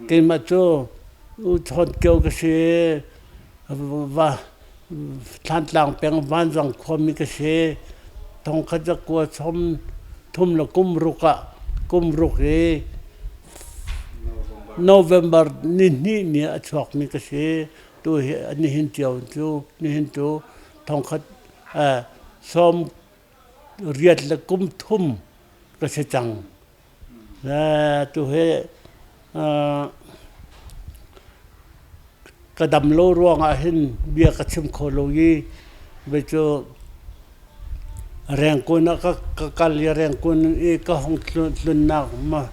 cái mà cho Chawn Kio cái xe và than lang bèn van rong khomi cái xe thong khát giặc qua thum là kum ruk ấy November ni achok mi cái xe tôi ni hin chiều ni hin chú thong khát som riết là kum thum cái xe chẳng là tôi cái đầm lô ruộng hin bia cái chim khô lô yi bây giờ rèn quân các cái rèn quân ấy cái hông luân nạc mà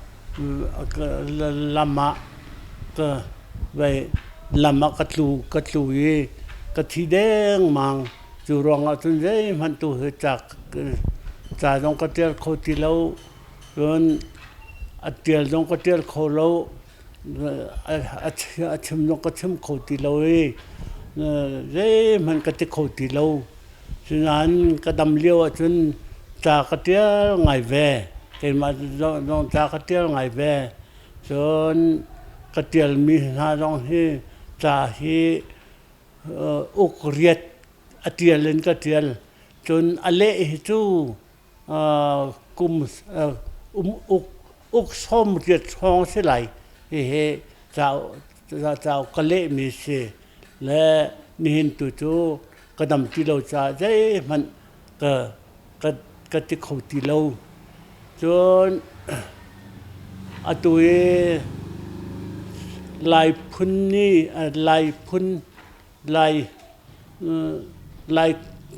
lama cái vậy lama cái lù yi cái thi đen mang chú ruộng ở trên đấy mình tu hết chặt trong cái tiền khô ti lâu rồi tiền trong cái tiền khô lâu chim trong cái chim khô ti lâu ấy đấy mình cái khô ti lâu cho nên cái đầm liêu ở trên trả cái tiền ngày về cái mà trong trả cái tiền ngày về cho cái tiền mình ha trong hi trả hi uk riết tiền lên cái tiền cho nên lệ chú cùng uk xóm riết xóm sẽ lại thì chào cái lệ mình sẽ là nhìn tụi chú cái đầm ti lâu cha dễ mình cái khẩu ti lâu cho tụi lại phun ni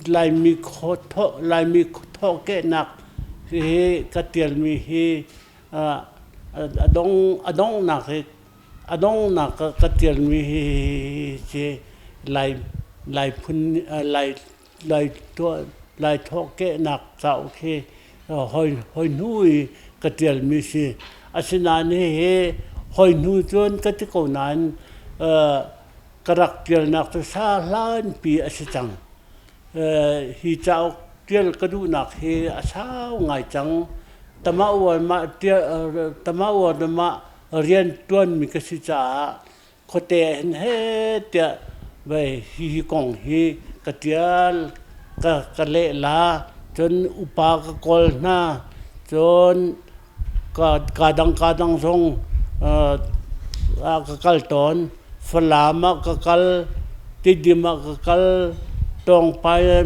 lại mi khó cái nạc thì cái tiền mi hi adong nạc cái tiền mi hi chỉ lại phun lại thọ cái nạc tạo khi hồi nuôi cái tiền mi si xin anh he hồi nuôi chôn cái câu nan cái đặc tiền nạc từ xa lan pi chẳng hi chào tiền cái du nạc he sao ngày chẳng tamau mà riêng tuần mi cái si cha có thể hết tiệt vậy hi kong hi cái tiền cái lệ là chôn upa cái col na chôn cái đăng song cái cal ton falama cái cal tidima cái cal tong pai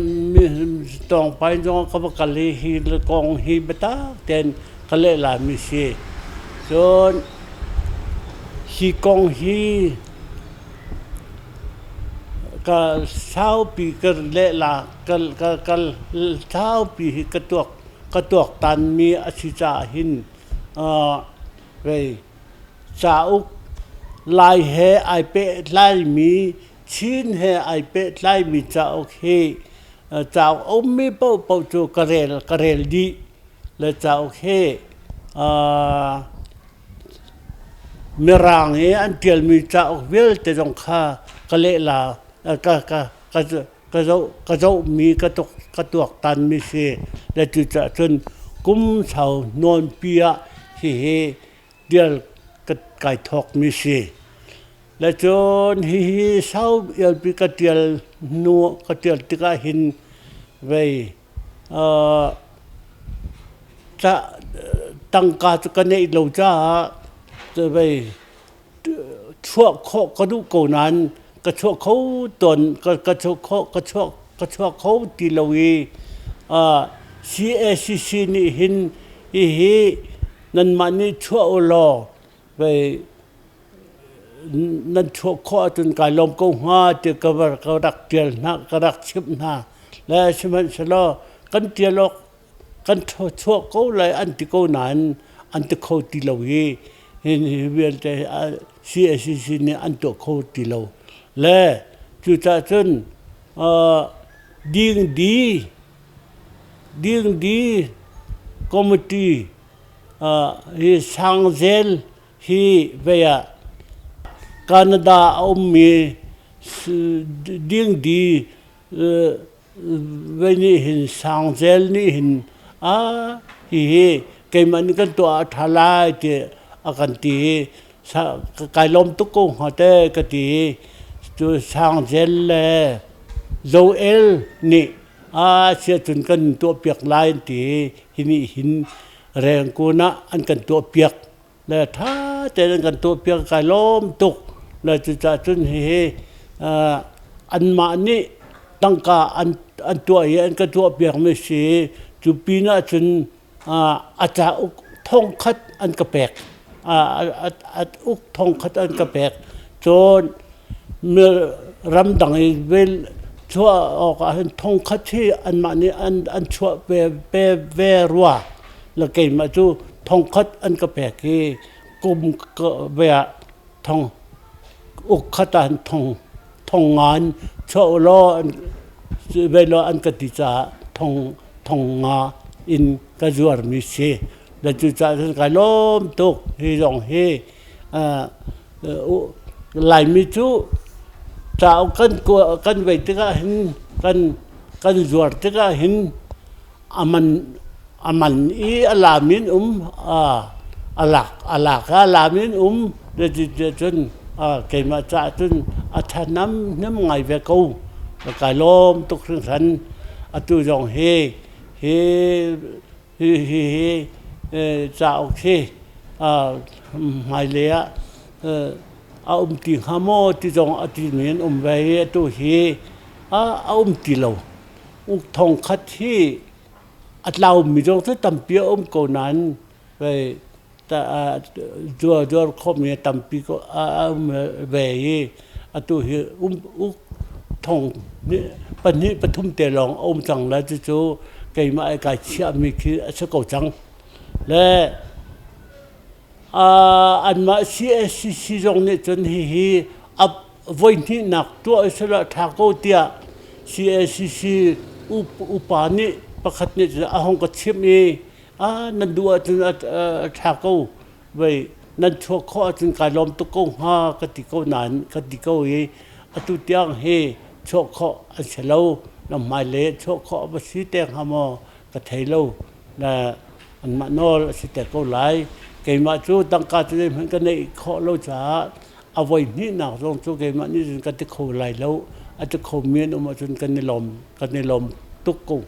trong cái cal hi kong hi beta ten cái lệ là mi si chôn hi kong hi cái sao bị cái lệ là cái sao bị cái tuộc tan mi asita hin về sao lai he ai pe lai mi chin he ai pe lai mi sao he sao ôm mi bao chu cái rel đi là sao he merang he an tiel mi sao vel te jong kha cái lệ là cái dấu mi cái tuộc tan mi se để từ từ chân cũng sau non pia thì điều cái thọc mi se để cho hi sau yêu bị cái điều nua cái điều tự cái hin về ta tăng ca cho cái này lâu cha về chuộc khó có đủ cầu nan cái chuộc khâu tuần cái chuộc khâu ti lâu yi CSC ni hin hi nên mà ni chuộc lo về nên chuộc khó tuần cái lom công hoa thì cái đặc tiền na cái đặc chip na là xem xem lo cái tiền lo cái chuộc khâu lại anh ti câu nan anh ti khâu ti lâu yi hin về cái CSC ni anh ti khâu ti lâu lẽ chú ta chân điên đi committee hi sang zel hi về Canada ông mi điên đi về ni hin sang zel ni hin hi cái mà cái tua thalai thì akan ti cái lom túc công họ tê cái gì chú sang gen lệ dâu el nị sẽ chun cần tua piak lại thì hin rèn cô na anh cần tua piak là tha thế cần tua piak cái lom tục là chú cha chun he anh mà nị tăng cả anh tua ấy anh cần tua piak mới xí chú pina chun cha thông khát anh cái bẹc úc thông khát anh cái bẹc choมื่อรำดังเวลชั่วออกอันทงคัดที่อันมานี่อันชั่วเวรัวแล้วเกิดมาจู่ทงคัดอันกระแปกีกุมก็เวะทงอุกขัดอันทงงานชั่วล้อเวลาอันกติจาทงงาอินกระจวดมิเชแล้วจู่จ่าถึงการล้มตุกที่รองเฮหลายมิจู่จะเอากันไว้ที่ก็เห็นกันจวดที่ก็เห็นอามันอัลลามินอัลลาอัลลามินเดี๋ยวจนเกิดมาจากจนอาชาน้ำไงเวกูแล้วก็ล้มตุกถึงสันตุจงเฮจะโอเคไม่เลี้ยเอาตีขโมยที่จงอธิเมียนไว้ตัวเฮเอาตีเราอุกทองคัดที่เรามีจงที่ตั้มเปียก่อนนั้นไปแต่จัวครบเนี่ยตั้มปีก็ไว้ตัวเฮอุกทองนี่ปัจจุบันปฐุมเตลองจังแล้วจู่ๆเกี่ยมาไอ้กายเชื่อมีคือสกอจังและอันมาซีจงเนี่ยจนฮีอับวันที่หนักตัวอิสระทากเตียซีอุปานิประคัตเนี่ยจะอาหงกัดชิมนี่นั่นดูจนทากไว้นั่นชั่วข้อจนการล้มตุกงกติกนานกติกตุเตียงเฮชั่วข้ออันเชลล์น้ำไม่เละชั่วข้อภาษีแตงหามอกระเทยเรานะอันมาโนสิแต่ก็ไหลเกี่ยมาจู่ตั้งการจะได้เหมือนกันในข้อเราจะเอาไว้นี่หนักตรงจู่เกี่ยมานี่จนกันที่เขาไหลแล้วอาจจะเขาเมียนออกมาจนกันในลมตุกกง